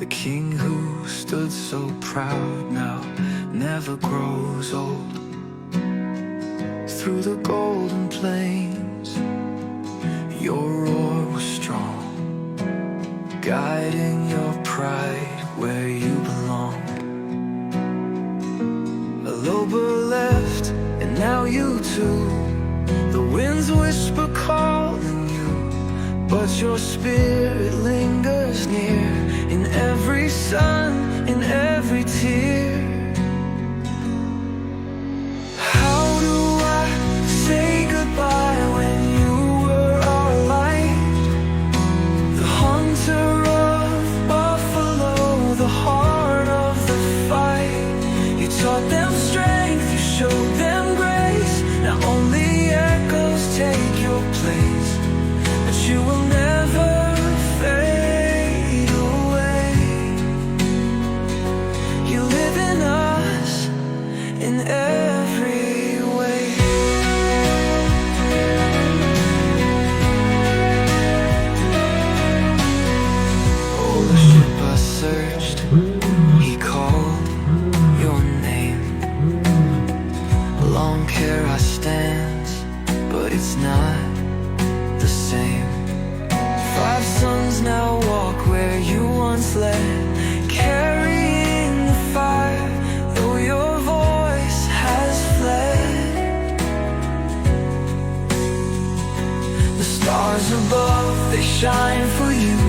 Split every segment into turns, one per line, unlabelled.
The king who stood so proud now never grows old. Through the golden plains, your roar was strong, guiding your pride where you belong. A Loba left, and now you too. The winds whisper calling you, but your spirit lingers near. In every sun, in every tear. How do I say goodbye when you were our light? The hunter of buffalo, the heart of the fight. You taught them strength, you showed them grace. Now only echoes take your place, but you will never fade away. You live in us in every way. Oh, the ship I searched, he called your name. Long care I stand, but it's not the same. 5 sons now walk where you once led, carrying the fire, though your voice has fled. The stars above, they shine for you.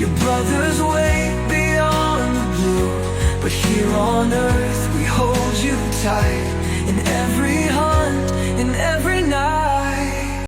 Your brothers wait beyond the blue, but here on earth we hold you tight. In every hunt, in every night,